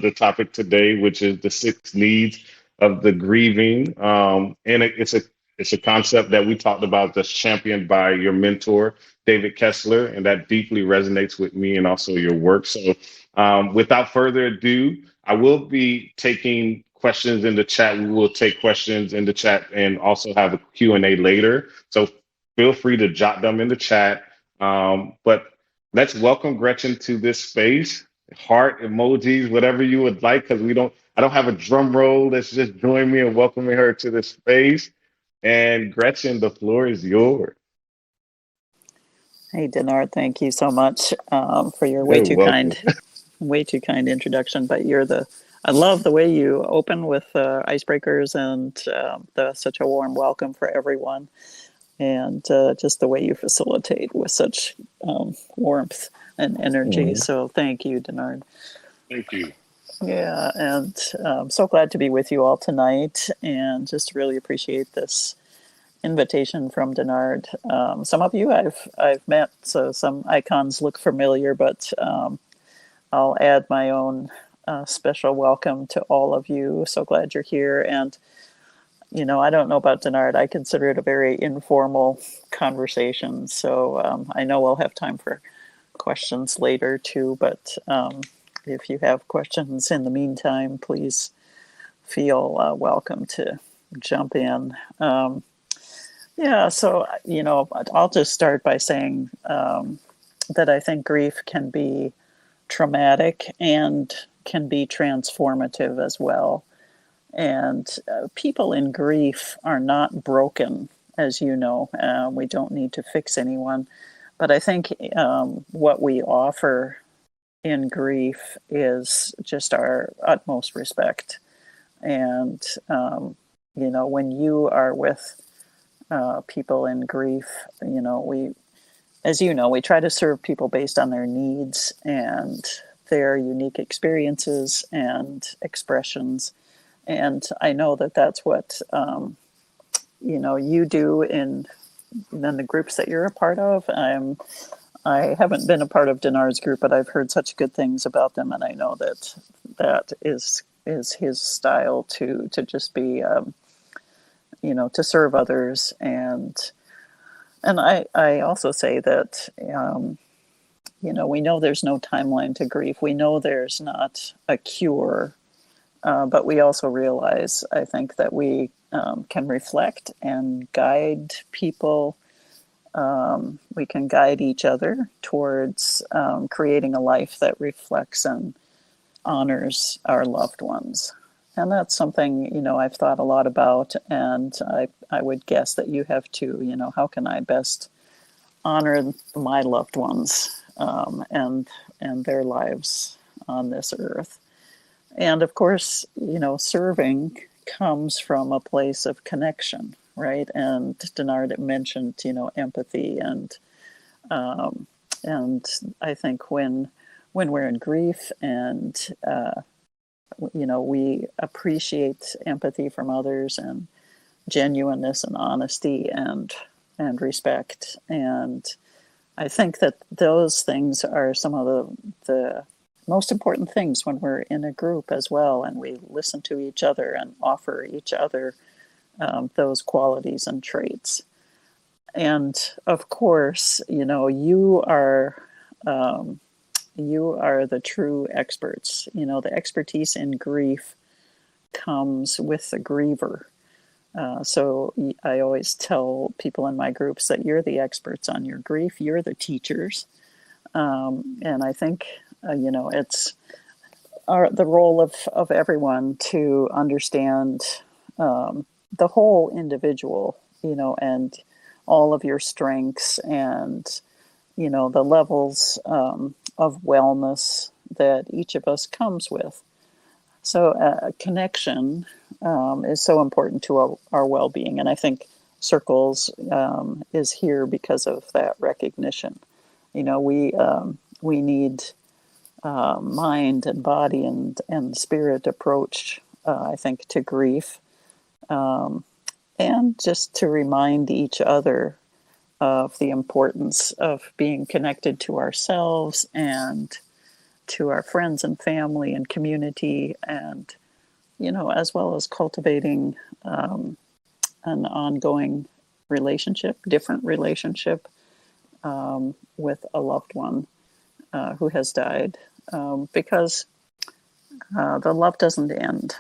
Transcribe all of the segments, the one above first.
the topic today, which is the six needs of the grieving. It's a concept that we talked about that's championed by your mentor, David Kessler, and that deeply resonates with me and also your work. So, without further ado, I will be taking questions in the chat. We will take questions in the chat and also have a Q&A later. So feel free to jot them in the chat. But let's welcome Gretchen to this space. Heart emojis, whatever you would like, because I don't have a drum roll. Let's just join me in welcoming her to this space. And Gretchen, the floor is yours. Hey, Denard, thank you so much for your You're welcome. way too kind introduction. But I love the way you open with icebreakers and such a warm welcome for everyone, and just the way you facilitate with such warmth and energy. Mhm. So thank you, Denard. Thank you. Yeah, and I'm so glad to be with you all tonight, and just really appreciate this invitation from Denard. Some of you I've met, so some icons look familiar, but I'll add my own special welcome to all of you. So glad you're here. And I don't know about Denard. I consider it a very informal conversation. So I know we'll have time for questions later too. But if you have questions in the meantime, please feel welcome to jump in. Yeah, so, I'll just start by saying that I think grief can be traumatic and can be transformative as well. And people in grief are not broken, as you know. We don't need to fix anyone. But I think what we offer in grief is just our utmost respect. And, when you are with people in grief, we try to serve people based on their needs and their unique experiences and expressions. And I know that that's what you do in the groups that you're a part of. I haven't been a part of Dinar's group, but I've heard such good things about them, and I know that is his style to just be to serve others. And I also say that we know there's no timeline to grief. We know there's not a cure, but we also realize, I think, that we can reflect and guide people. We can guide each other towards creating a life that reflects and honors our loved ones. And that's something, I've thought a lot about, and I would guess that you have too. How can I best honor my loved ones and their lives on this earth? And of course, serving comes from a place of connection, right? And Denard mentioned, empathy, and I think when we're in grief and we appreciate empathy from others and genuineness and honesty and respect. And I think that those things are some of the most important things when we're in a group as well, and we listen to each other and offer each other those qualities and traits. And of course, you are the true experts. The expertise in grief comes with the griever. So I always tell people in my groups that you're the experts on your grief. You're the teachers. And I think, it's the role of everyone to understand the whole individual, and all of your strengths and, the levels of wellness that each of us comes with. So connection is so important to our well-being. And I think Circles is here because of that recognition. We need mind and body and spirit approach, I think, to grief. And just to remind each other of the importance of being connected to ourselves and to our friends and family and community, and as well as cultivating an ongoing relationship, different relationship with a loved one who has died, because the love doesn't end.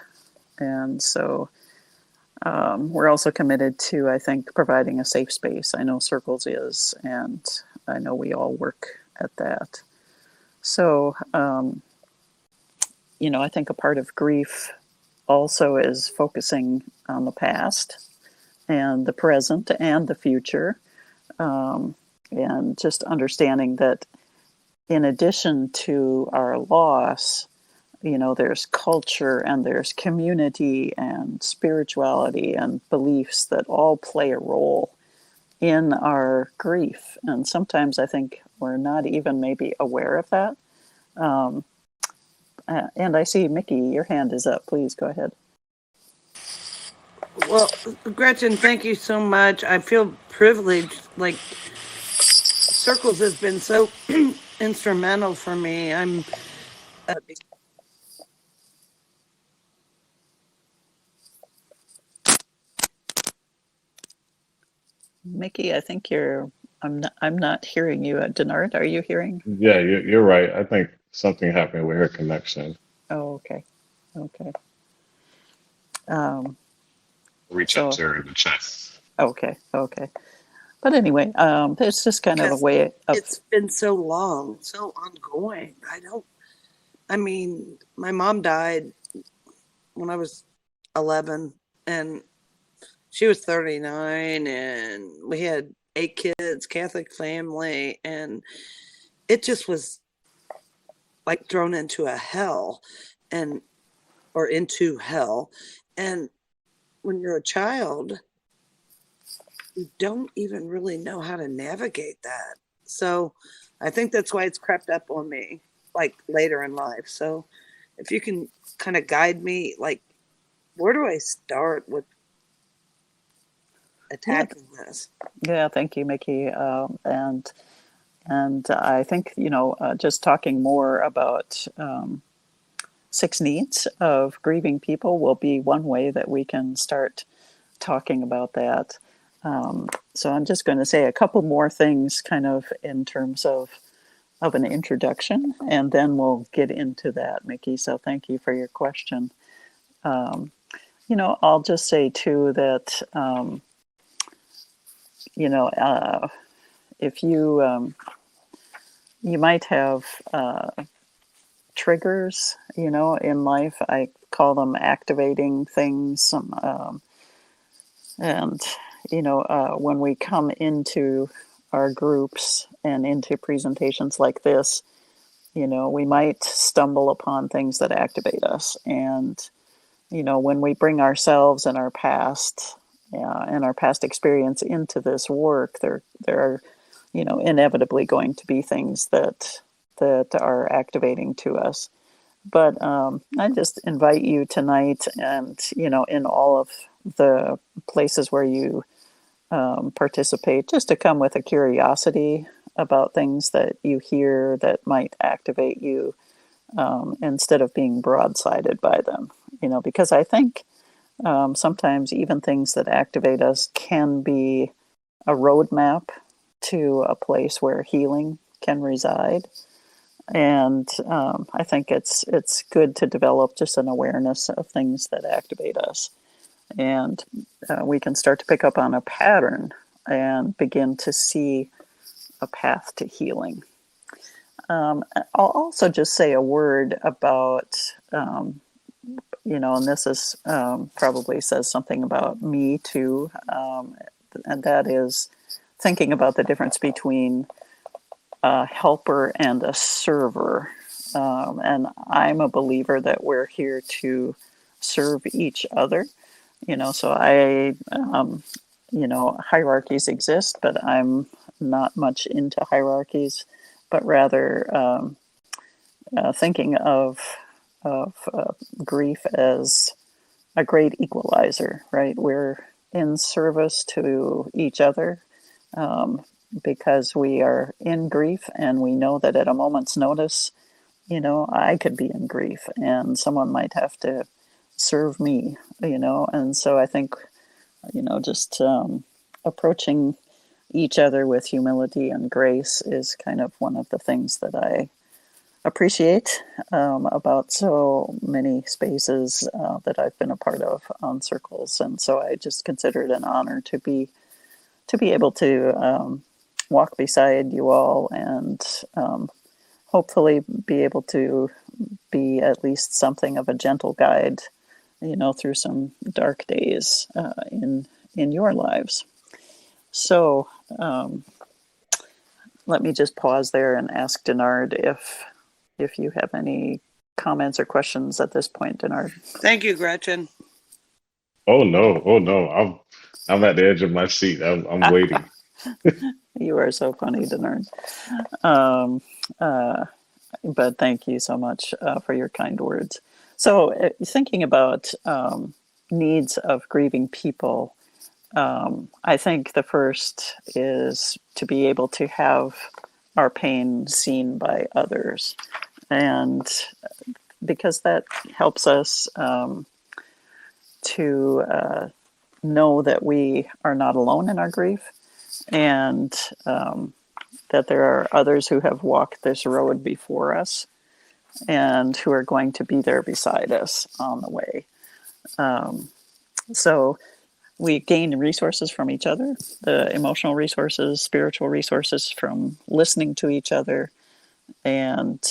And so we're also committed to, I think, providing a safe space. I know Circles is, and I know we all work at that. So, I think a part of grief also is focusing on the past and the present and the future, and just understanding that in addition to our loss, there's culture and there's community and spirituality and beliefs that all play a role in our grief. And sometimes I think we're not even maybe aware of that. And I see, Mickey, your hand is up. Please go ahead. Well, Gretchen, thank you so much. I feel privileged. Like, Circles has been so instrumental for me. Mickey, I think I'm not hearing you. Denard, are you hearing? Yeah, you're right. I think something happened with her connection. Oh, okay. Okay. Um, Reach out so, to her in the chat. okay. Okay. But anyway, it's just kind of a because way of, it's been so long, so ongoing. I mean, my mom died when I was 11, and she was 39, and we had 8 kids, Catholic family, and it just was like thrown into a hell and or into hell. And when you're a child, you don't even really know how to navigate that. So I think that's why it's crept up on me like later in life. So if you can kind of guide me, like, where do I start with yeah, attacking this? yeah. Thank you, Mickey. And I think just talking more about 6 needs of grieving people will be one way that we can start talking about that. So I'm just going to say a couple more things, kind of in terms of an introduction, and then we'll get into that, Mickey. So thank you for your question. I'll just say too that if you might have triggers, in life. I call them activating things. And, when we come into our groups and into presentations like this, we might stumble upon things that activate us. And, when we bring ourselves and our past and our past experience into this work, there are, inevitably going to be things that are activating to us. But I just invite you tonight, and in all of the places where you participate, just to come with a curiosity about things that you hear that might activate you, instead of being broadsided by them. Because I think sometimes even things that activate us can be a roadmap to a place where healing can reside. And I think it's good to develop just an awareness of things that activate us, and we can start to pick up on a pattern and begin to see a path to healing. I'll also just say a word about, and this is probably says something about me too, and that is thinking about the difference between a helper and a server. And I'm a believer that we're here to serve each other. So hierarchies exist, but I'm not much into hierarchies, but rather thinking of grief as a great equalizer, right? We're in service to each other, because we are in grief, and we know that at a moment's notice, I could be in grief and someone might have to serve me, and so I think, just approaching each other with humility and grace is kind of one of the things that I appreciate about so many spaces that I've been a part of on Circles, and so I just consider it an honor to be able to walk beside you all and hopefully be able to be at least something of a gentle guide, through some dark days in your lives. So let me just pause there and ask Denard if you have any comments or questions at this point, Denard. Thank you, Gretchen. Oh no, oh no. I'm at the edge of my seat. I'm waiting. You are so funny, Denard. Um, but thank you so much for your kind words. So, thinking about needs of grieving people, I think the first is to be able to have our pain seen by others. And because that helps us to know that we are not alone in our grief, and that there are others who have walked this road before us and who are going to be there beside us on the way. So we gain resources from each other, the emotional resources, spiritual resources from listening to each other, and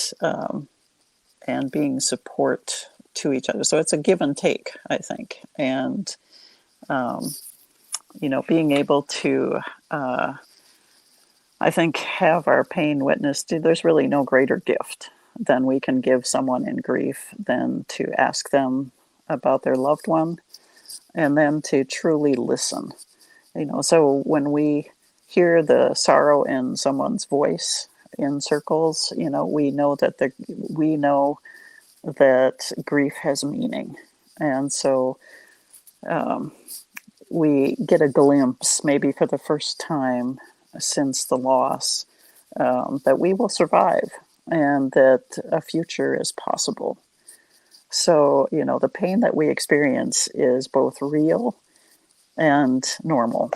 being support to each other. So it's a give and take, I think, and being able to, I think, have our pain witnessed. There's really no greater gift than we can give someone in grief than to ask them about their loved one, and then to truly listen. So when we hear the sorrow in someone's voice in Circles, we know that grief has meaning, and so we get a glimpse, maybe for the first time since the loss, that we will survive and that a future is possible. So, the pain that we experience is both real and normal.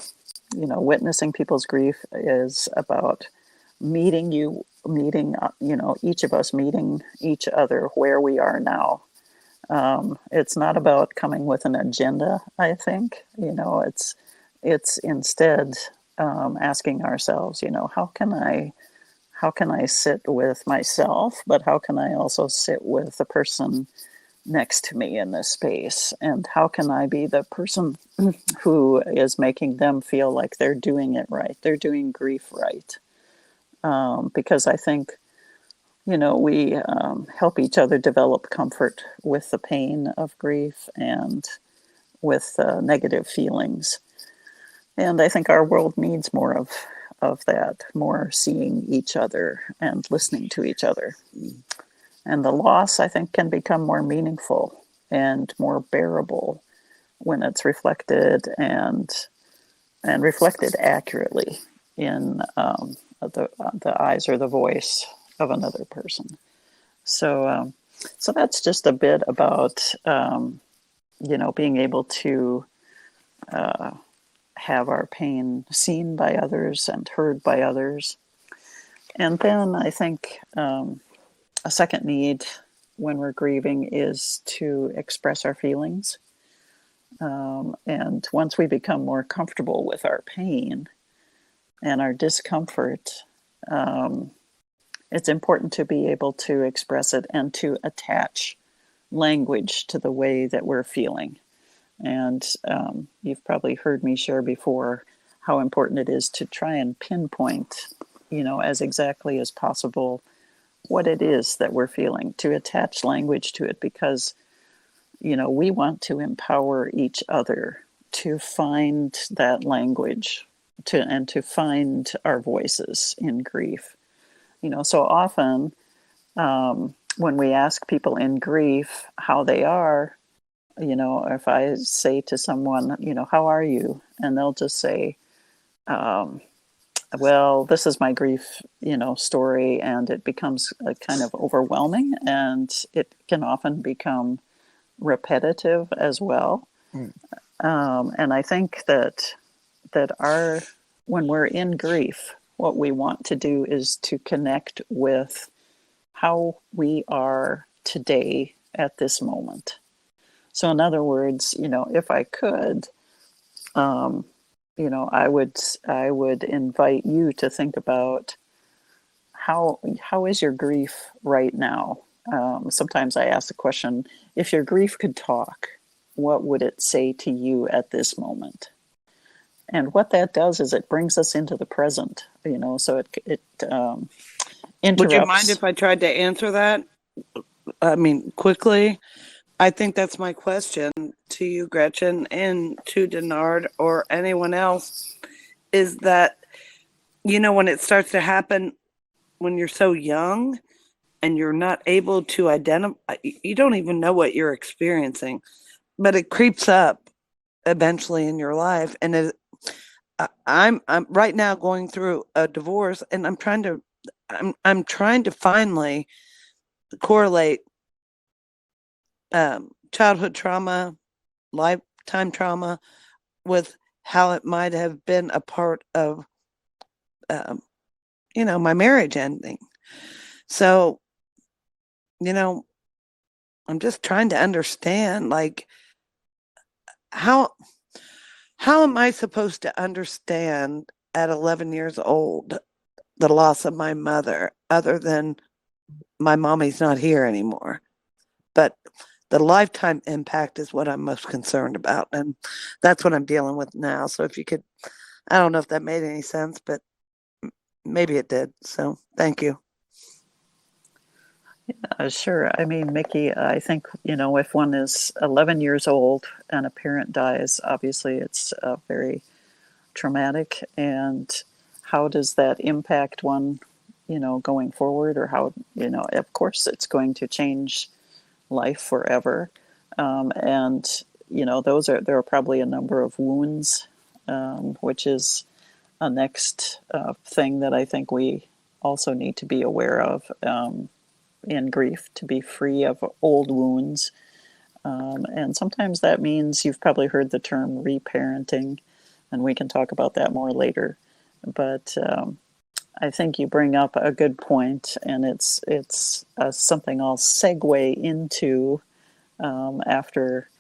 Witnessing people's grief is about each of us meeting each other where we are now. It's not about coming with an agenda, I think. It's instead asking ourselves, how can I sit with myself, but how can I also sit with the person next to me in this space? And how can I be the person who is making them feel like they're doing it right? They're doing grief right. Because I think, we help each other develop comfort with the pain of grief and with negative feelings. And I think our world needs more of that, more seeing each other and listening to each other. And the loss, I think, can become more meaningful and more bearable when it's reflected and reflected accurately in the eyes or the voice of another person. So that's just a bit about being able to have our pain seen by others and heard by others. And then I think a second need when we're grieving is to express our feelings. And once we become more comfortable with our pain and our discomfort, it's important to be able to express it and to attach language to the way that we're feeling. And you've probably heard me share before how important it is to try and pinpoint, as exactly as possible what it is that we're feeling, to attach language to it, because, we want to empower each other to find that language and to find our voices in grief. So often when we ask people in grief how they are, if I say to someone, how are you? And they'll just say, well, this is my grief, story, and it becomes kind of overwhelming, and it can often become repetitive as well. Mm. And I think that our when we're in grief, what we want to do is to connect with how we are today at this moment. So, in other words, if I could, I would invite you to think about how is your grief right now. Sometimes I ask the question: if your grief could talk, what would it say to you at this moment? And what that does is it brings us into the present. So it Would you mind interrupts. if I tried to answer that? I mean, quickly. I think that's my question to you, Gretchen, and to Denard or anyone else, is that, when it starts to happen when you're so young and you're not able to identify, you don't even know what you're experiencing, but it creeps up eventually in your life. And I'm right now going through a divorce, and I'm trying to finally correlate childhood trauma, lifetime trauma, with how it might have been a part of, my marriage ending. So, I'm just trying to understand, like, how am I supposed to understand at 11 years old the loss of my mother, other than my mommy's not here anymore? But the lifetime impact is what I'm most concerned about. And that's what I'm dealing with now. So if you could, I don't know if that made any sense, but maybe it did. So thank you. Sure. I mean, Mickey, I think, if one is 11 years old and a parent dies, obviously it's very traumatic. And how does that impact one, going forward? Or how, of course, it's going to change life forever. And, there are probably a number of wounds, which is a next thing that I think we also need to be aware of. In grief, to be free of old wounds. And sometimes that means you've probably heard the term reparenting, and we can talk about that more later. But I think you bring up a good point, and it's something I'll segue into after.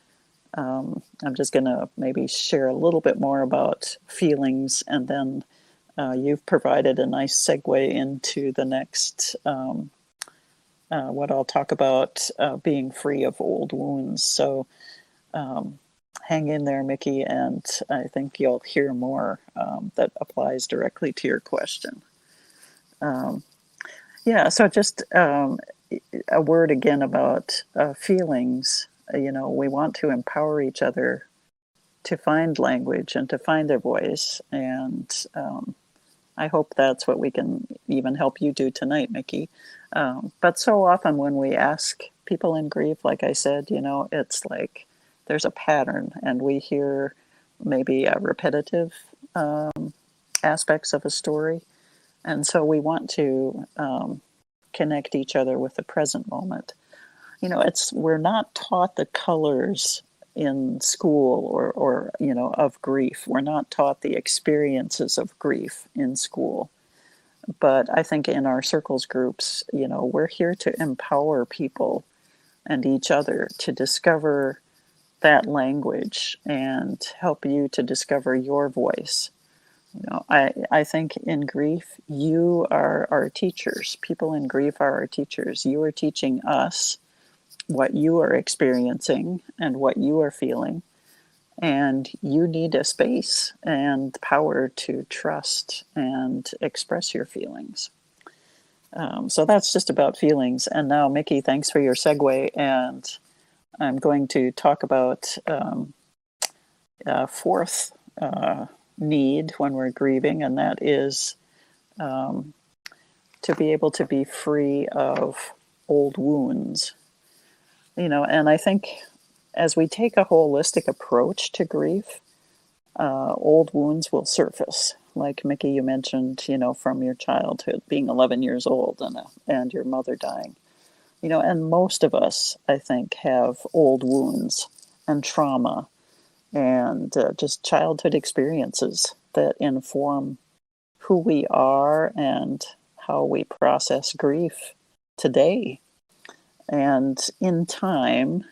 I'm just going to maybe share a little bit more about feelings, and then you've provided a nice segue into the next. What I'll talk about, being free of old wounds. So hang in there, Mickey, and I think you'll hear more that applies directly to your question. So just a word again about feelings. We want to empower each other to find language and to find their voice. And I hope that's what we can even help you do tonight, Mickey. But so often when we ask people in grief, like I said, it's like there's a pattern, and we hear maybe repetitive aspects of a story. And so we want to connect each other with the present moment. We're not taught the colors in school or of grief. We're not taught the experiences of grief in school. But I think in our circles groups, we're here to empower people and each other to discover that language and help you to discover your voice. I think in grief, you are our teachers. People in grief are our teachers. You are teaching us what you are experiencing and what you are feeling. And you need a space and power to trust and express your feelings. So that's just about feelings. And now, Mickey, thanks for your segue. And I'm going to talk about fourth need when we're grieving, and that is to be able to be free of old wounds. And I think as we take a holistic approach to grief, old wounds will surface. like Mickey, you mentioned, from your childhood, being 11 years old and your mother dying. And most of us, I think, have old wounds and trauma and just childhood experiences that inform who we are and how we process grief today. And in time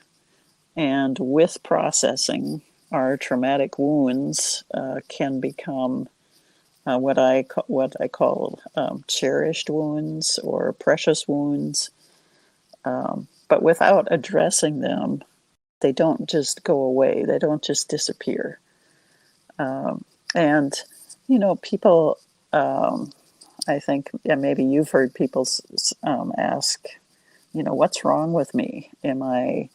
and with processing, our traumatic wounds can become what I call cherished wounds or precious wounds. But without addressing them, they don't just go away. They don't just disappear. And people. I think, yeah, maybe you've heard people ask, what's wrong with me? Am I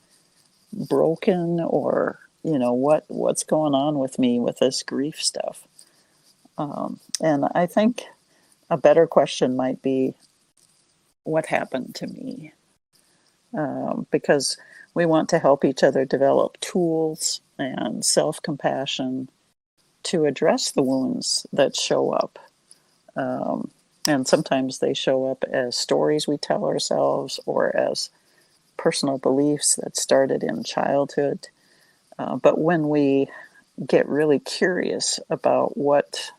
broken, or what's going on with me with this grief stuff? And I think a better question might be, what happened to me? Because we want to help each other develop tools and self-compassion to address the wounds that show up. And sometimes they show up as stories we tell ourselves or as personal beliefs that started in childhood. But when we get really curious about what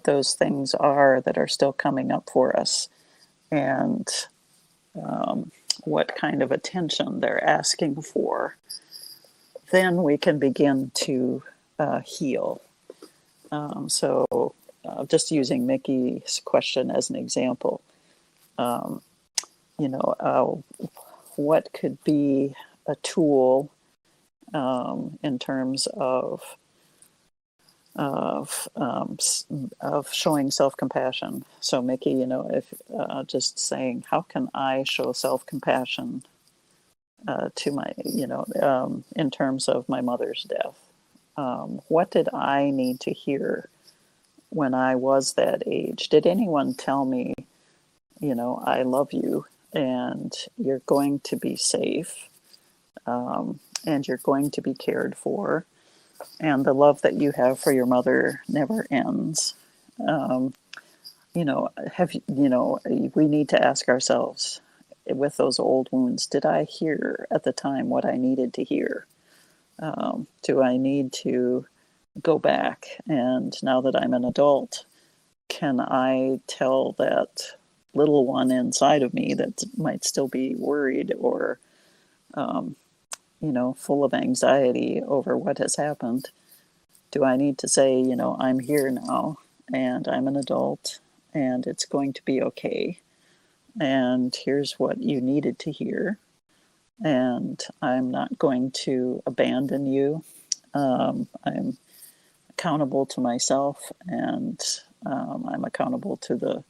those things are that are still coming up for us, and what kind of attention they're asking for, then we can begin to heal. So just using Mickey's question as an example, what could be a tool in terms of showing self-compassion? So Mickey, if just saying, how can I show self-compassion to my, in terms of my mother's death? What did I need to hear when I was that age? Did anyone tell me, I love you and you're going to be safe, and you're going to be cared for, and the love that you have for your mother never ends? We need to ask ourselves, with those old wounds, did I hear at the time what I needed to hear? Do I need to go back, and now that I'm an adult, can I tell that little one inside of me that might still be worried or full of anxiety over what has happened? Do I need to say, I'm here now and I'm an adult and it's going to be okay, and here's what you needed to hear, and I'm not going to abandon you. I'm accountable to myself, and I'm accountable to the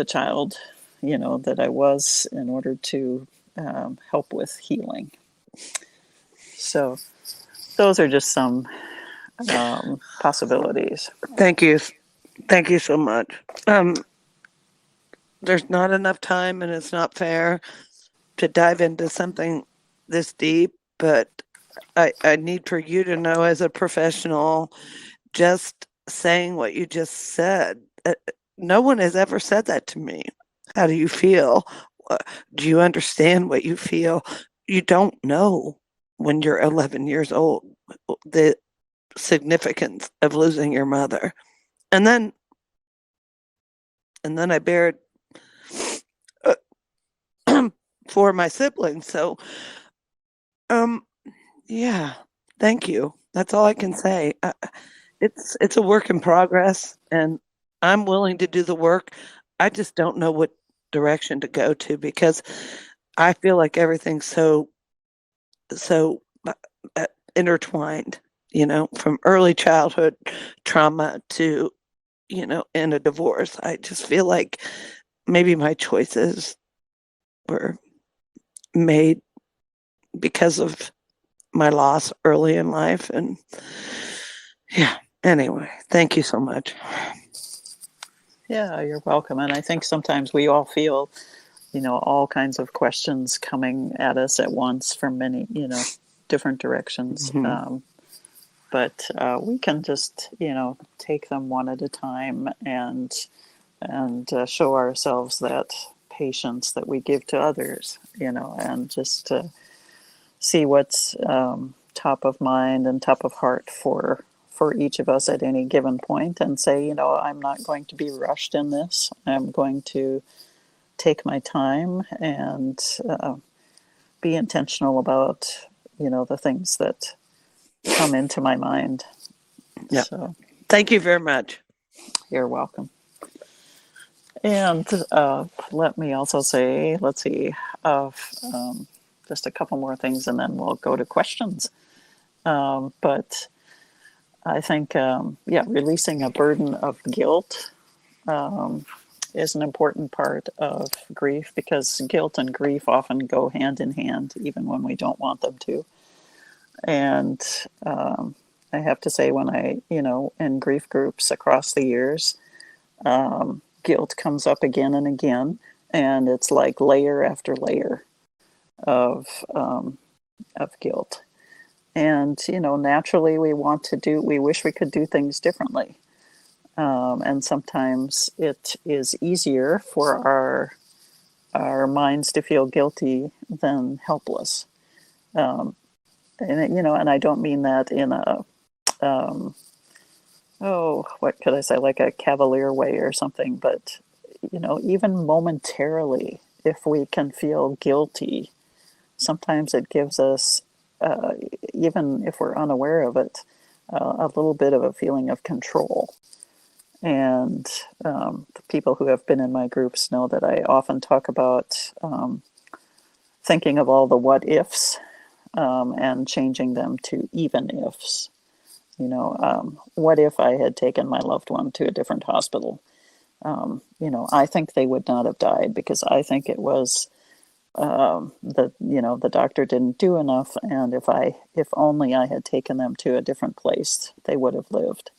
child, that I was, in order to help with healing. So those are just some possibilities. Thank you so much. There's not enough time, and it's not fair to dive into something this deep, but I need for you to know, as a professional, just saying what you just said. No one has ever said that to me. How do you feel? Do you understand what you feel? You don't know when you're 11 years old the significance of losing your mother. And then I bared for my siblings. So, yeah, thank you. That's all I can say. It's a work in progress, and I'm willing to do the work. I just don't know what direction to go to, because I feel like everything's so intertwined, from early childhood trauma to, in a divorce. I just feel like maybe my choices were made because of my loss early in life. And yeah, anyway, thank you so much. Yeah, you're welcome. And I think sometimes we all feel, all kinds of questions coming at us at once from many, different directions. Mm-hmm. but we can just, take them one at a time and show ourselves that patience that we give to others, and just see what's top of mind and top of heart for each of us at any given point, and say, I'm not going to be rushed in this. I'm going to take my time and be intentional about, the things that come into my mind. Yeah. So Thank you very much. you're welcome. And let me also say, let's see, just a couple more things and then we'll go to questions. But I think, releasing a burden of guilt is an important part of grief, because guilt and grief often go hand in hand, even when we don't want them to. And I have to say, when in grief groups across the years, guilt comes up again and again, and it's like layer after layer of guilt. And naturally, we wish we could do things differently, and sometimes it is easier for our minds to feel guilty than helpless. And I don't mean that in a what could I say, like a cavalier way or something, but even momentarily, if we can feel guilty, sometimes it gives us, even if we're unaware of it, a little bit of a feeling of control. And the people who have been in my groups know that I often talk about thinking of all the what ifs, and changing them to even ifs. What if I had taken my loved one to a different hospital? I think they would not have died, because I think it was the doctor didn't do enough, and if only I had taken them to a different place, they would have lived.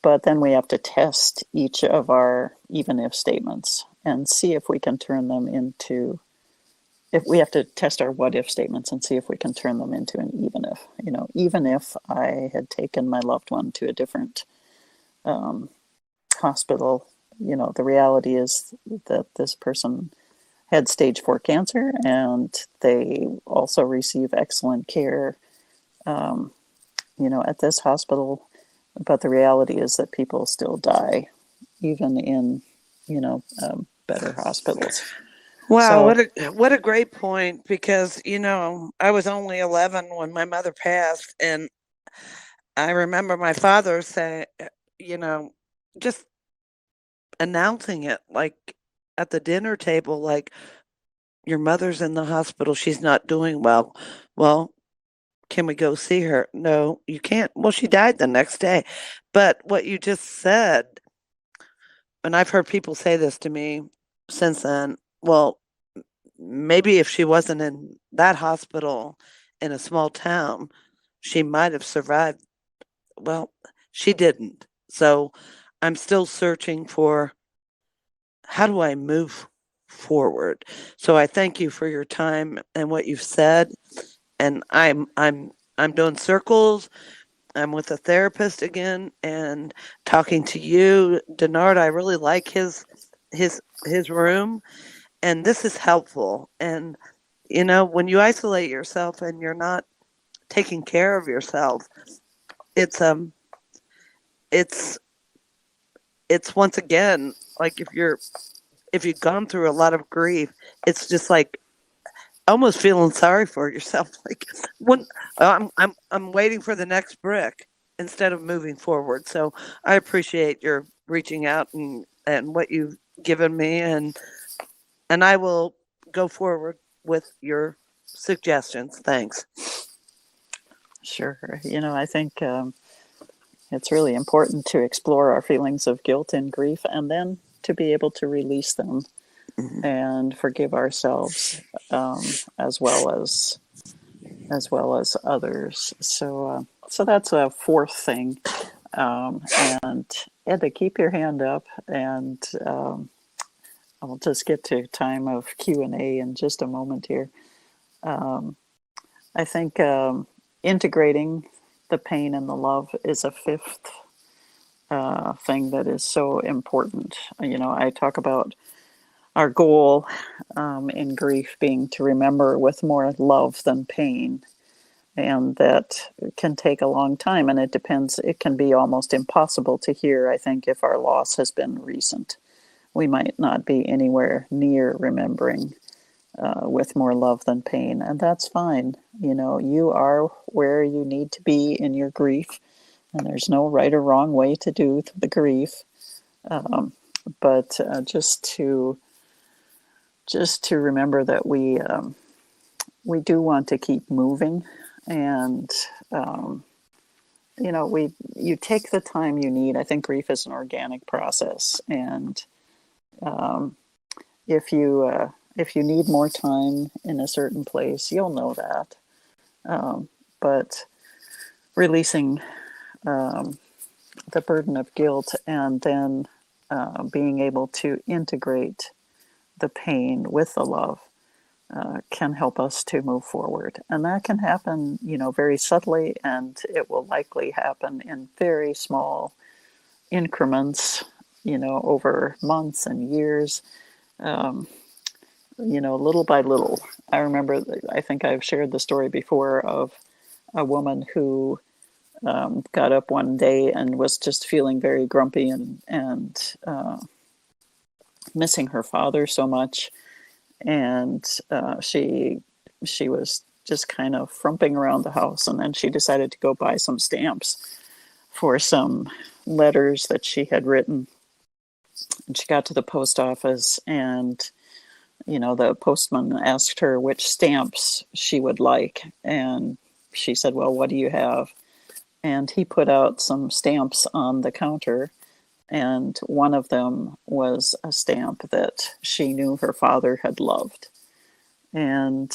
But then we have to test each of our even if statements and see if we can turn them into, if we have to test our what if statements and see if we can turn them into an even if. Even if I had taken my loved one to a different hospital, the reality is that this person had stage 4 cancer, and they also receive excellent care, at this hospital. But the reality is that people still die, even in, better hospitals. Wow, So, what a great point, because I was only 11 when my mother passed, and I remember my father saying, just announcing it, like at the dinner table, like, your mother's in the hospital, she's not doing well. Well, can we go see her? No, you can't. Well, she died the next day. But what you just said, and I've heard people say this to me since then, well, maybe if she wasn't in that hospital in a small town, she might have survived. Well, she didn't. So I'm still searching for, how do I move forward? So I thank you for your time and what you've said. And I'm doing circles. I'm with a therapist again and talking to you, Denard. I really like his room, and this is helpful. And when you isolate yourself and you're not taking care of yourself, it's it's it's once again, like, if you've gone through a lot of grief, it's just like almost feeling sorry for yourself. Like, when I'm waiting for the next brick instead of moving forward. So I appreciate your reaching out and what you've given me, and I will go forward with your suggestions. Thanks. sure. I think it's really important to explore our feelings of guilt and grief, and then to be able to release them Mhm. and forgive ourselves, as well as others. So that's a fourth thing. And Ed, to keep your hand up, and I'll just get to time of Q&A in just a moment here. I think integrating the pain and the love is a fifth thing that is so important. I talk about our goal in grief being to remember with more love than pain. And that can take a long time, and it depends. It can be almost impossible to hear, I think, if our loss has been recent. We might not be anywhere near remembering with more love than pain, and that's fine. You are where you need to be in your grief, and there's no right or wrong way to do the grief. But just to remember that we do want to keep moving, and you take the time you need. I think grief is an organic process, and if you need more time in a certain place, you'll know that. But releasing the burden of guilt, and then being able to integrate the pain with the love can help us to move forward. And that can happen, very subtly, and it will likely happen in very small increments, over months and years, little by little. I remember, I think I've shared the story before of a woman who got up one day and was just feeling very grumpy and missing her father so much. And she was just kind of frumping around the house, and then she decided to go buy some stamps for some letters that she had written. And she got to the post office, and the postman asked her which stamps she would like, and she said, "Well, what do you have?" And he put out some stamps on the counter, and one of them was a stamp that she knew her father had loved. And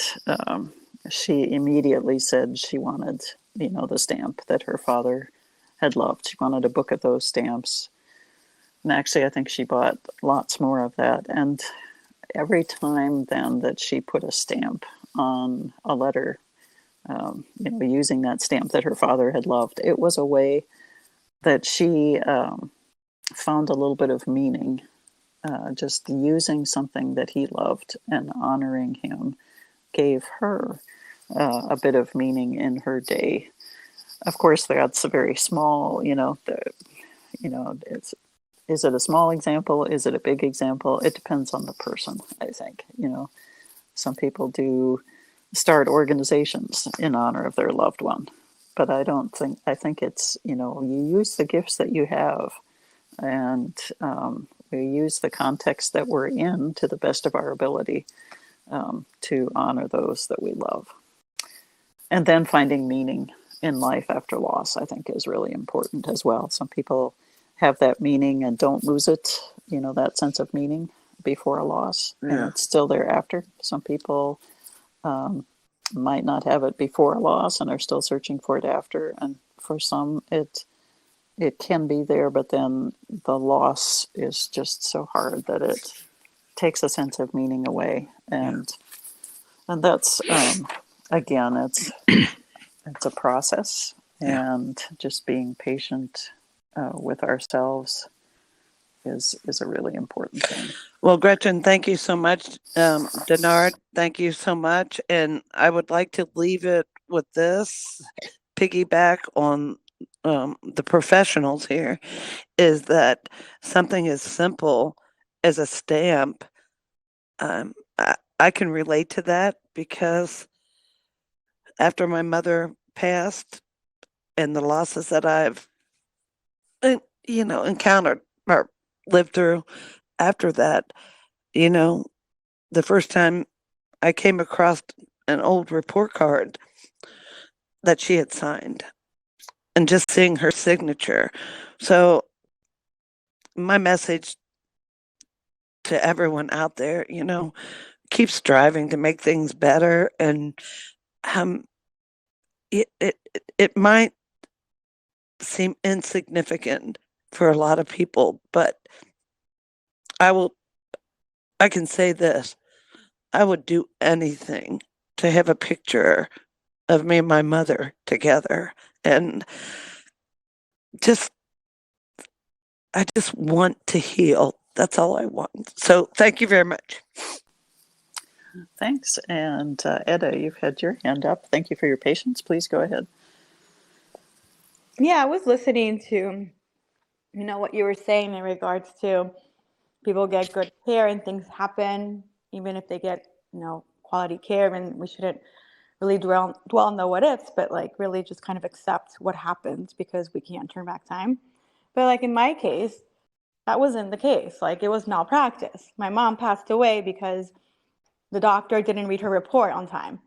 she immediately said she wanted, the stamp that her father had loved. She wanted a book of those stamps. And actually, I think she bought lots more of that. And every time then that she put a stamp on a letter, using that stamp that her father had loved, it was a way that she found a little bit of meaning. Just using something that he loved and honoring him gave her a bit of meaning in her day. Of course, that's a very small, is it a small example? Is it a big example? It depends on the person, I think. Some people do start organizations in honor of their loved one, but I think it's, you use the gifts that you have, and we use the context that we're in to the best of our ability to honor those that we love. And then finding meaning in life after loss, I think, is really important as well. Some people have that meaning and don't lose it, that sense of meaning before a loss, and it's still there after. Some people might not have it before a loss and are still searching for it after. And for some, it can be there, but then the loss is just so hard that it takes a sense of meaning away. And that's again, it's a process, and just being patient with ourselves is a really important thing. Well, Gretchen, thank you so much. Denard, thank you so much. And I would like to leave it with this, piggyback on the professionals here, is that something as simple as a stamp, I can relate to that, because after my mother passed and the losses that I've encountered or lived through after that, the first time I came across an old report card that she had signed, and just seeing her signature. So my message to everyone out there, keep striving to make things better. And it might seem insignificant for a lot of people, but I can say this: I would do anything to have a picture of me and my mother together and I just want to heal. That's all I want. So thank you very much. Thanks. And Edda, you've had your hand up. Thank you for your patience. Please go ahead. Yeah, I was listening to, what you were saying in regards to people get good care and things happen, even if they get, quality care, and we shouldn't really dwell on the what ifs, but like really just kind of accept what happened because we can't turn back time. But like in my case, that wasn't the case. Like it was malpractice. My mom passed away because the doctor didn't read her report on time.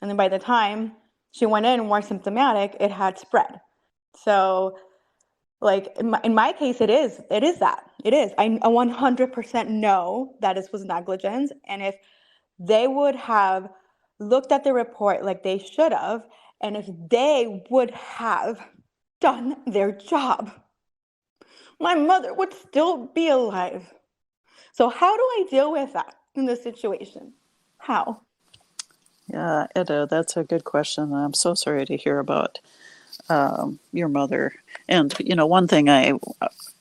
And then by the time she went in more symptomatic, it had spread. So like in my case, it is that. It is. I 100% know that this was negligence. And if they would have looked at the report like they should have, and if they would have done their job, my mother would still be alive. So how do I deal with that in this situation? How? Yeah, Edda, that's a good question. I'm so sorry to hear about your mother. And, one thing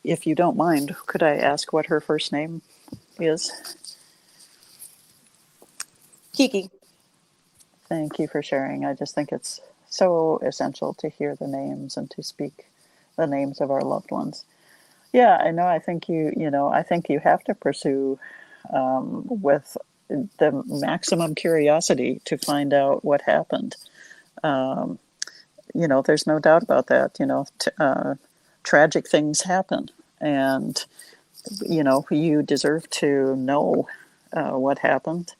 if you don't mind, could I ask what her first name is? Kiki. Thank you for sharing. I just think it's so essential to hear the names and to speak the names of our loved ones. Yeah, I know. I think I think you have to pursue with the maximum curiosity to find out what happened. There's no doubt about that. Tragic things happen, and you deserve to know what happened,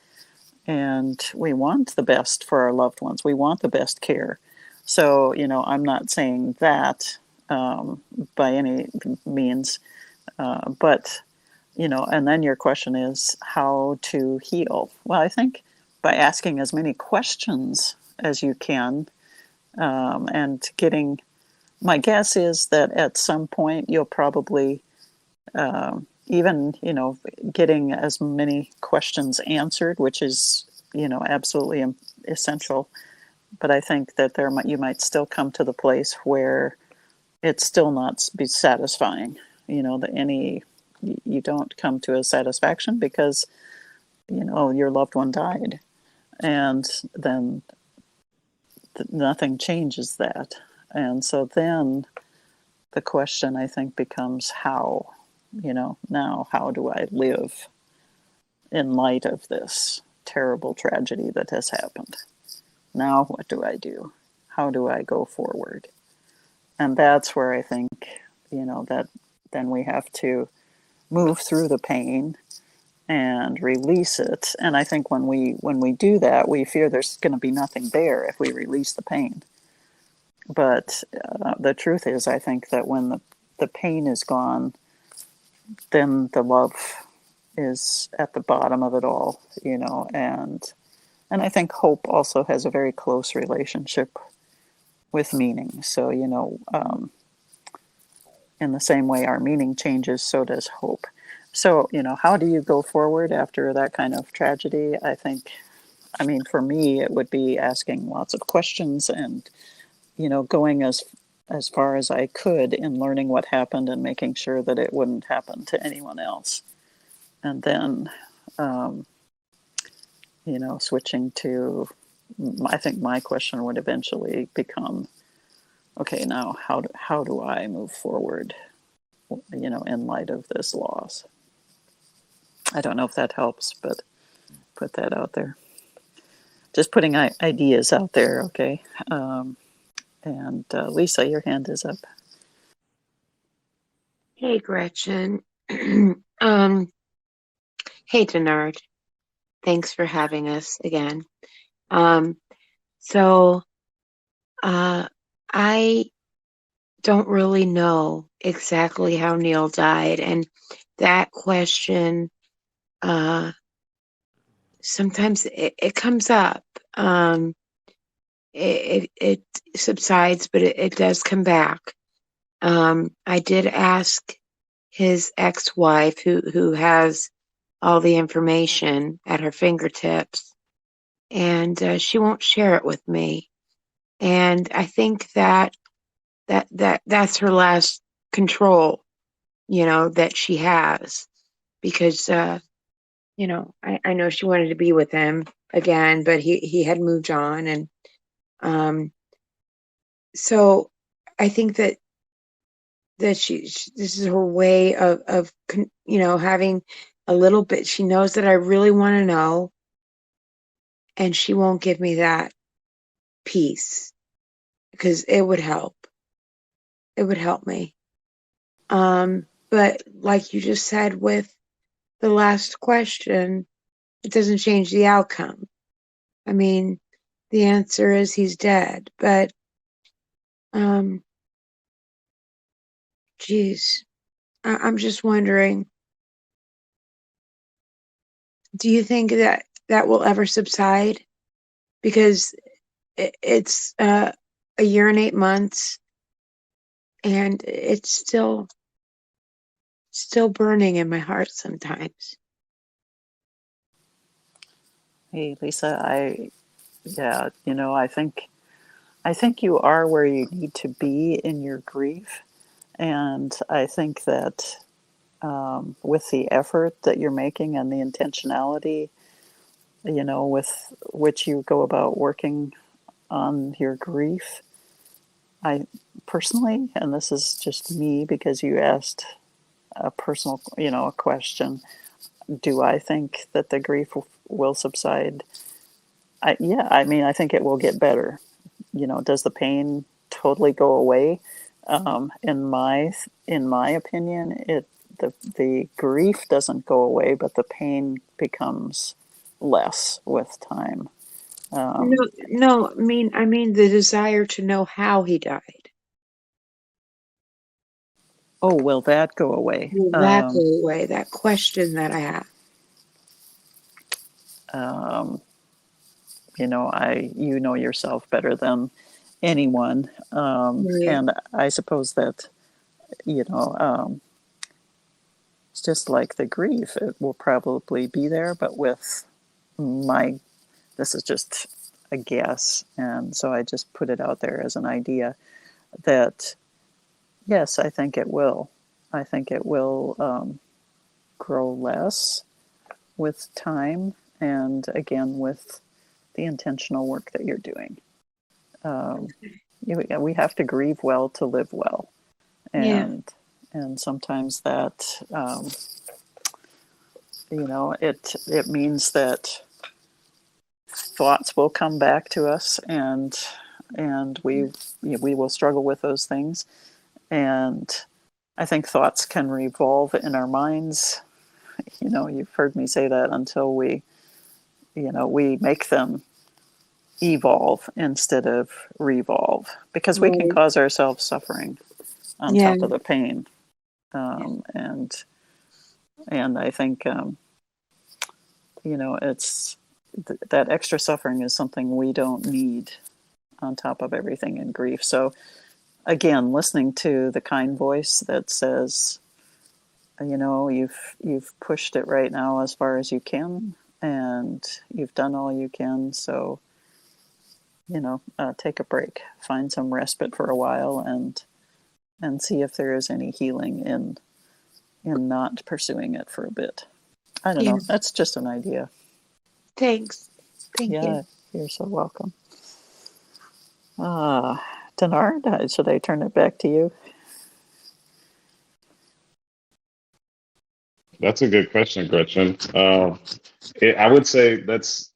and we want the best for our loved ones. We want the best care. So I'm not saying that by any means, but and then your question is how to heal. Well, I think by asking as many questions as you can, and getting, my guess is that at some point you'll probably even getting as many questions answered, which is absolutely essential. But I think that you might still come to the place where it's still not be satisfying. You don't come to a satisfaction because your loved one died, and then nothing changes that. And so then the question, I think, becomes how. Now how do I live in light of this terrible tragedy that has happened? Now what do I do? How do I go forward? And that's where I think that then we have to move through the pain and release it. And I think when we do that, we fear there's going to be nothing there if we release the pain. But the truth is, I think that when the pain is gone, then the love is at the bottom of it all, and I think hope also has a very close relationship with meaning. So, in the same way our meaning changes, so does hope. So, how do you go forward after that kind of tragedy? For me, it would be asking lots of questions and, going as far as I could in learning what happened and making sure that it wouldn't happen to anyone else. And then, switching to, I think my question would eventually become, okay, now how do I move forward, in light of this loss? I don't know if that helps, but put that out there. Just putting ideas out there, okay? And Lisa, your hand is up. Hey, Gretchen. Hey, Denard. Thanks for having us again. So I don't really know exactly how Neil died, and that question sometimes it comes up. It subsides, but it does come back. I did ask his ex-wife, who has all the information at her fingertips, and she won't share it with me. And I think that that's her last control, that she has, because I know she wanted to be with him again, but he had moved on, and so I think that this is her way of having a little bit. She knows that I really want to know, and she won't give me that peace, because it would help. It would help me. But like you just said with the last question, it doesn't change the outcome. I mean, the answer is he's dead, but geez, I'm just wondering, do you think that will ever subside? Because it's a year and 8 months, and it's still burning in my heart sometimes. Hey, Lisa, yeah, I think you are where you need to be in your grief. And I think that with the effort that you're making and the intentionality, with which you go about working on your grief, I personally, and this is just me because you asked a personal, a question, do I think that the grief will subside? Yeah, I mean, I think it will get better. Does the pain totally go away? In my opinion, the grief doesn't go away, but the pain becomes less with time. No, I mean the desire to know how he died. Oh, will that go away? Will that go away? That question that I have. You know yourself better than anyone, Right. and I suppose that it's just like the grief; it will probably be there, but with my this is just a guess, and so I just put it out there as an idea that yes, I think it will. I think it will grow less with time, and again with the intentional work that you're doing. We have to grieve well to live well, Yeah. and sometimes that it means that thoughts will come back to us, and we will struggle with those things, and I think thoughts can revolve in our minds. You've heard me say that until we make them evolve instead of revolve, because we can Right. cause ourselves suffering on Yeah. top of the pain, and I think it's that extra suffering is something we don't need on top of everything in grief. So again, listening to the kind voice that says, you've pushed it right now as far as you can, and you've done all you can. So take a break, find some respite for a while, and see if there is any healing in not pursuing it for a bit. I don't Yeah. know. That's just an idea. Thanks. Thank Yeah, you. you're so welcome. Denard, should I turn it back to you? That's a good question, Gretchen. I would say that's.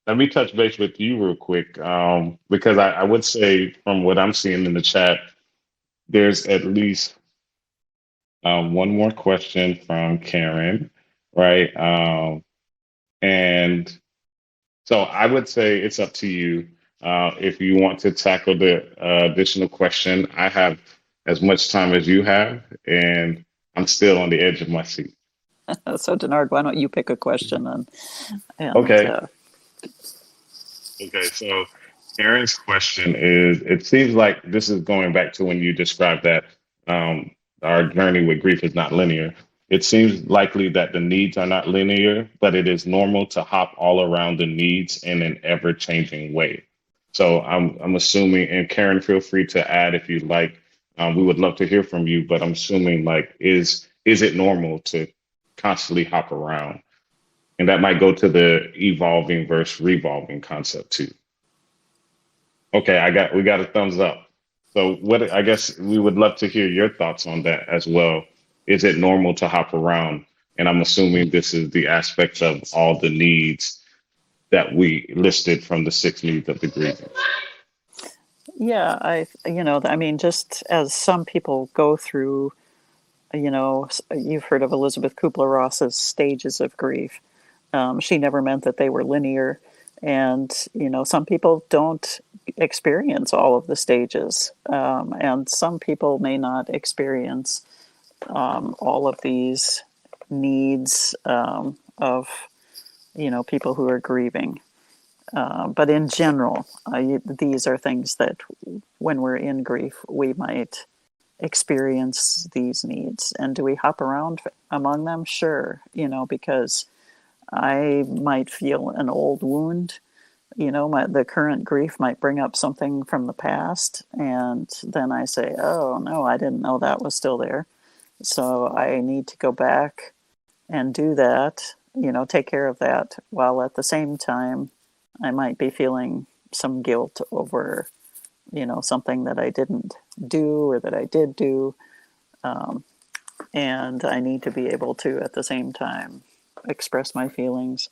Let me touch base with you real quick, because I would say from what I'm seeing in the chat, there's at least one more question from Karen, right? And so I would say it's up to you if you want to tackle the additional question. I have as much time as you have, and I'm still on the edge of my seat. So, Denard, why don't you pick a question and Okay. Okay. So Aaron's question is, it seems like this is going back to when you described that our journey with grief is not linear. It seems likely that the needs are not linear, but it is normal to hop all around the needs in an ever changing way. So I'm assuming, and Karen, feel free to add if you'd like. We would love to hear from you, but I'm assuming like is it normal to constantly hop around? And that might go to the evolving versus revolving concept too. Okay, we got a thumbs up. So what I guess we would love to hear your thoughts on that as well. Is it normal to hop around? And I'm assuming this is the aspect of all the needs that we listed from the six needs of the grieving. Yeah, I mean, just as some people go through, you've heard of Elizabeth Kubler-Ross's stages of grief. She never meant that they were linear. And, some people don't experience all of the stages. And some people may not experience all of these needs of, people who are grieving. But in general, these are things that when we're in grief, we might experience these needs. And do we hop around among them? Sure, because I might feel an old wound. The current grief might bring up something from the past. And then I say, oh, no, I didn't know that was still there. So I need to go back and do that, take care of that, while at the same time, I might be feeling some guilt over, something that I didn't do or that I did do. And I need to be able to, at the same time, express my feelings.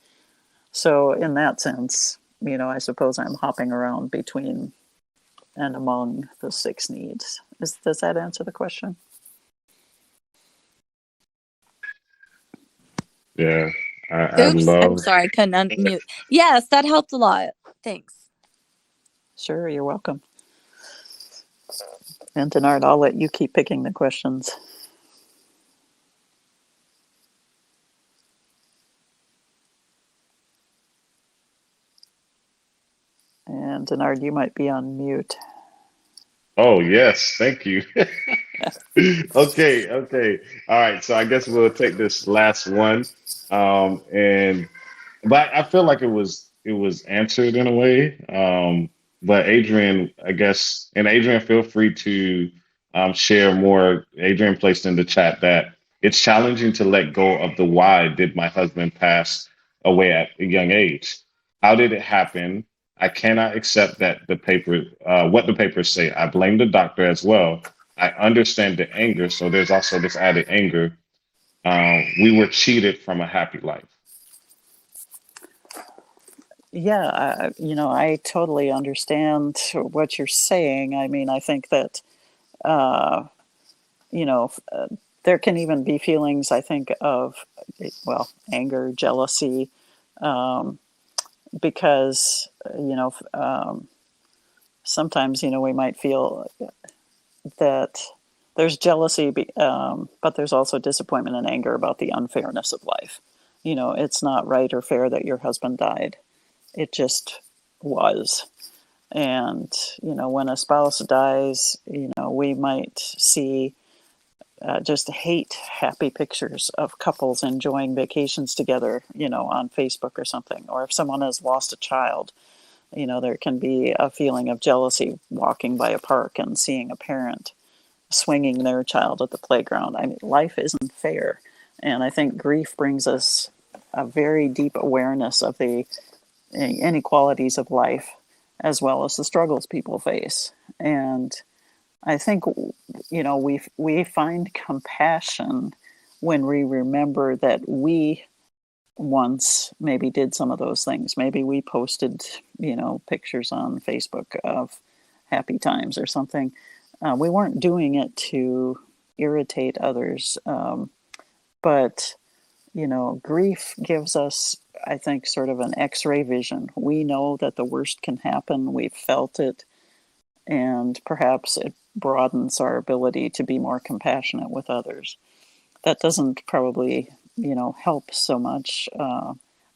So, in that sense, I suppose I'm hopping around between and among the six needs. Does that answer the question? Yeah, I Oops, I'm love. sorry, I couldn't unmute. Yes, that helped a lot. Thanks. Sure, you're welcome. And Denard, I'll let you keep picking the questions. And Denard, you might be on mute. Oh yes, thank you. Okay. All right. So I guess we'll take this last one. And but I feel like it was answered in a way. But Adrian, I guess, and Adrian, feel free to share more. Adrian placed in the chat that it's challenging to let go of the why did my husband pass away at a young age? How did it happen? I cannot accept that what the papers say. I blame the doctor as well. I understand the anger, so there's also this added anger. We were cheated from a happy life. Yeah, I totally understand what you're saying. I mean, I think that, uh, you know, there can even be feelings, I think, of, well, anger, jealousy, um, because, sometimes, we might feel that there's jealousy, but there's also disappointment and anger about the unfairness of life. It's not right or fair that your husband died. It just was. And, when a spouse dies, we might see just hate happy pictures of couples enjoying vacations together, on Facebook or something. Or if someone has lost a child, there can be a feeling of jealousy walking by a park and seeing a parent swinging their child at the playground. I mean, life isn't fair. And I think grief brings us a very deep awareness of the inequalities of life, as well as the struggles people face. And I think, we find compassion when we remember that we once maybe did some of those things. Maybe we posted, pictures on Facebook of happy times or something. We weren't doing it to irritate others, but grief gives us, I think, sort of an X-ray vision. We know that the worst can happen. We've felt it, and perhaps it broadens our ability to be more compassionate with others. That doesn't probably, help so much,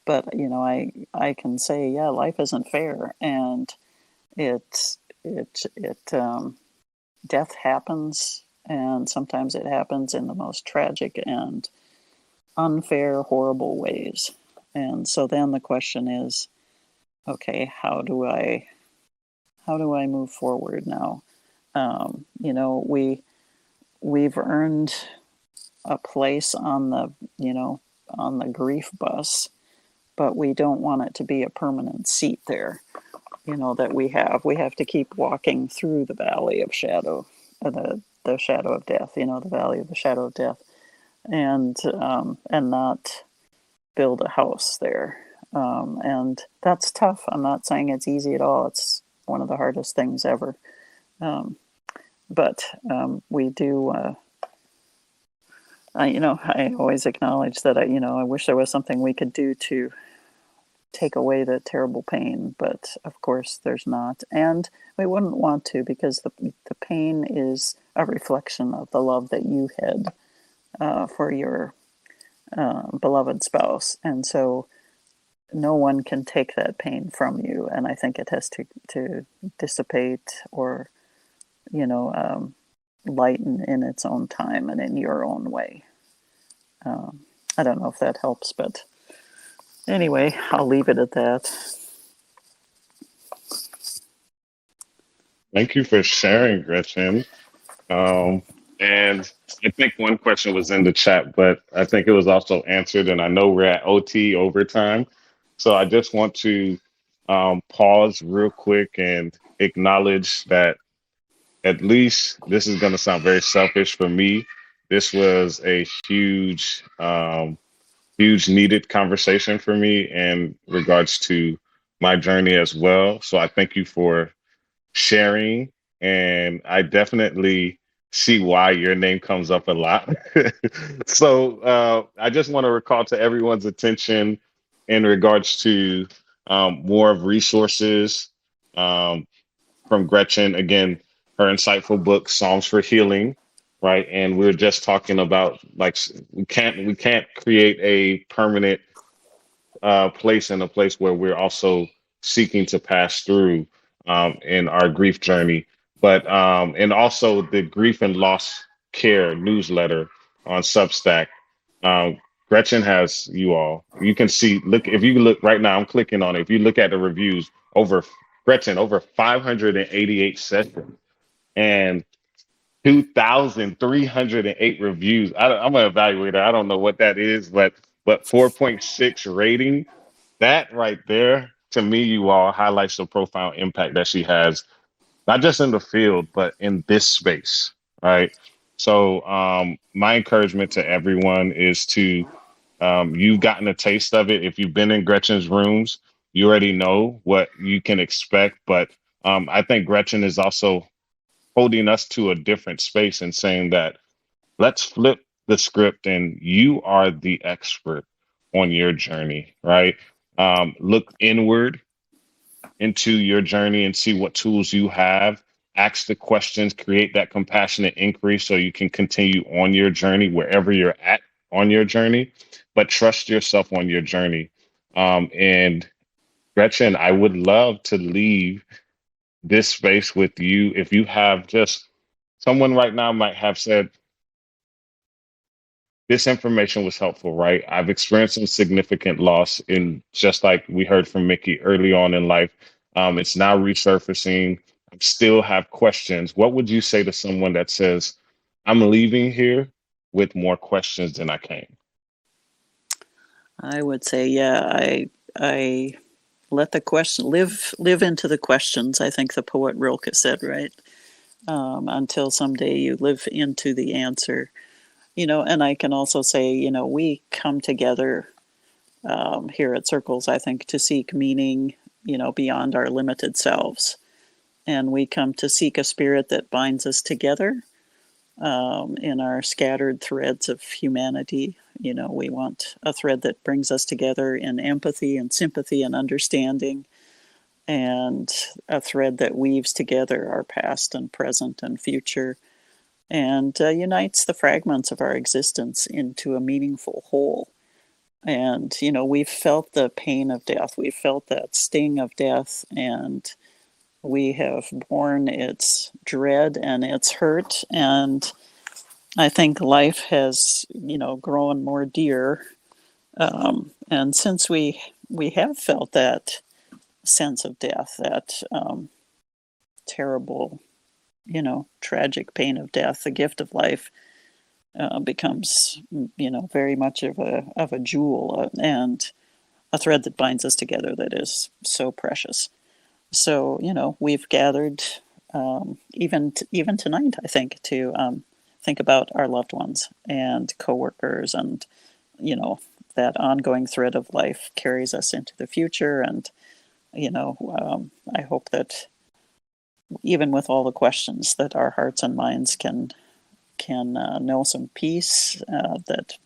but I can say, yeah, life isn't fair, and it death happens, and sometimes it happens in the most tragic and unfair, horrible ways. And so then the question is, okay, how do I how do I move forward now? You know, we've earned a place on the, you know, on the grief bus, but we don't want it to be a permanent seat there, you know, that we have to keep walking through the valley of shadow, the shadow of death, you know, the valley of the shadow of death, and not build a house there. And that's tough. I'm not saying it's easy at all. It's one of the hardest things ever. But we do, you know, I always acknowledge that you know, I wish there was something we could do to take away the terrible pain, but of course there's not. And we wouldn't want to, because the pain is a reflection of the love that you had for your beloved spouse. And so no one can take that pain from you. And I think it has to dissipate or, you know, lighten in its own time and in your own way. I don't know if that helps, but anyway, I'll leave it at that. Thank you for sharing, Gretchen. And I think one question was in the chat, but I think it was also answered. And I know we're at OT overtime. So I just want to pause real quick and acknowledge that, at least this is going to sound very selfish for me, this was a huge needed conversation for me in regards to my journey as well. So I thank you for sharing, and I definitely see why your name comes up a lot. So I just want to recall to everyone's attention in regards to more of resources um, from Gretchen. Again, her insightful book, Songs for Healing, right? And we are just talking about, like, we can't create a permanent place, in a place where we're also seeking to pass through in our grief journey. But and also the Grief and Loss Care newsletter on Substack. Um, Gretchen has, you all. You can see. Look, if you look right now, I'm clicking on it. If you look at the reviews, over Gretchen, over 588 sessions and 2,308 reviews. I'm an evaluator. I don't know what that is, but 4.6 rating. That right there, to me, you all, highlights the profound impact that she has, not just in the field, but in this space, right? So my encouragement to everyone is to, you've gotten a taste of it. If you've been in Gretchen's rooms, you already know what you can expect. But I think Gretchen is also holding us to a different space and saying that, let's flip the script, and you are the expert on your journey, right? Look inward into your journey and see what tools you have. Ask the questions, create that compassionate increase so you can continue on your journey wherever you're at on your journey, but trust yourself on your journey. And Gretchen, I would love to leave this space with you. If you have just someone right now might have said, this information was helpful, right? I've experienced some significant loss, in just like we heard from Mickey early on in life. It's now resurfacing. I still have questions. What would you say to someone that says, I'm leaving here with more questions than I came? I would say, yeah, I let the question live into the questions. I think the poet Rilke said, right? Until someday you live into the answer. You know, and I can also say, you know, we come together here at Circles, I think, to seek meaning, you know, beyond our limited selves. And we come to seek a spirit that binds us together in our scattered threads of humanity. You know, we want a thread that brings us together in empathy and sympathy and understanding, and a thread that weaves together our past and present and future, and unites the fragments of our existence into a meaningful whole. And, you know, we've felt the pain of death, we've felt that sting of death, and we have borne its dread and its hurt. And I think life has, you know, grown more dear. And since we have felt that sense of death, that terrible, tragic pain of death, the gift of life becomes, very much of a jewel and a thread that binds us together that is so precious. So, we've gathered even tonight, I think, to think about our loved ones and coworkers, and that ongoing thread of life carries us into the future. And I hope that even with all the questions, that our hearts and minds can know some peace that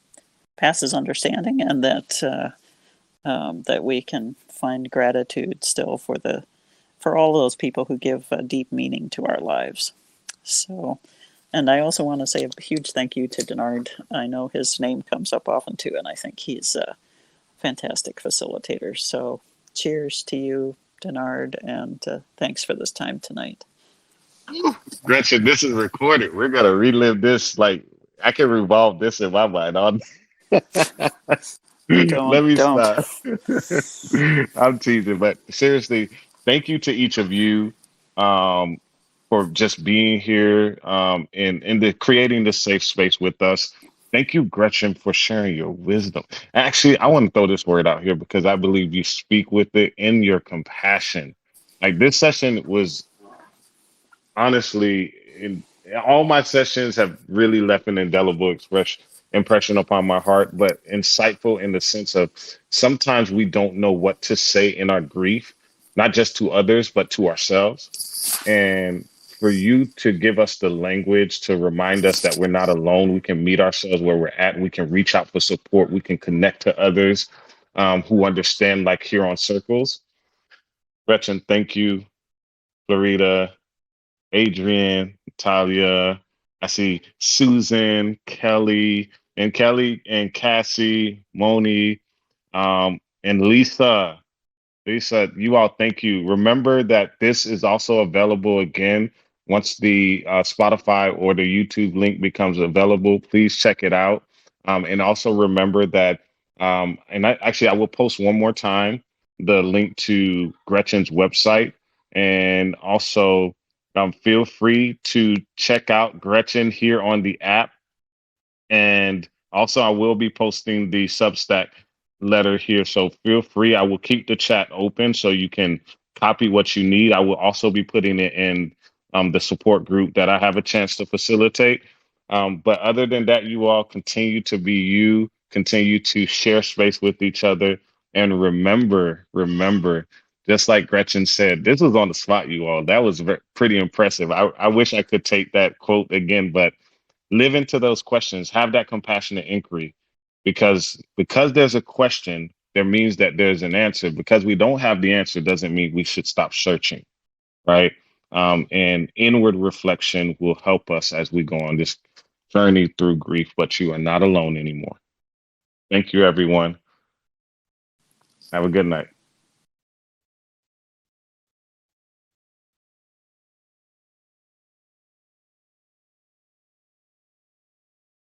passes understanding, and that we can find gratitude still for all those people who give a deep meaning to our lives. So, and I also want to say a huge thank you to Denard. I know his name comes up often too, and I think he's a fantastic facilitator. So cheers to you, Denard, and thanks for this time tonight. Gretchen, this is recorded. We're gonna relive this. Like I can revolve this in my mind all Let me Don't. stop. I'm teasing, but seriously, thank you to each of you um, for just being here and creating this safe space with us. Thank you, Gretchen, for sharing your wisdom. Actually, I want to throw this word out here because I believe you speak with it in your compassion. Like this session was honestly, in all my sessions have really left an indelible impression upon my heart, but insightful in the sense of sometimes we don't know what to say in our grief, not just to others, but to ourselves. And for you to give us the language to remind us that we're not alone, we can meet ourselves where we're at, we can reach out for support, we can connect to others who understand, like here on Circles. Gretchen, thank you. Florida, Adrian, Talia, I see Susan, Kelly and Cassie, Moni, and Lisa. Lisa, you all, thank you. Remember that this is also available again once the Spotify or the YouTube link becomes available. Please check it out. And also remember that, I will post one more time the link to Gretchen's website. And also feel free to check out Gretchen here on the app. And also, I will be posting the Substack letter here. So feel free. I will keep the chat open so you can copy what you need. I will also be putting it in the support group that I have a chance to facilitate. But other than that, you all continue to be you, continue to share space with each other. And remember, just like Gretchen said, this was on the spot, you all. That was pretty impressive. I wish I could take that quote again, but live into those questions, have that compassionate inquiry, because there's a question, there means that there's an answer. Because we don't have the answer doesn't mean we should stop searching, right? And inward reflection will help us as we go on this journey through grief, but you are not alone anymore. Thank you, everyone. Have a good night.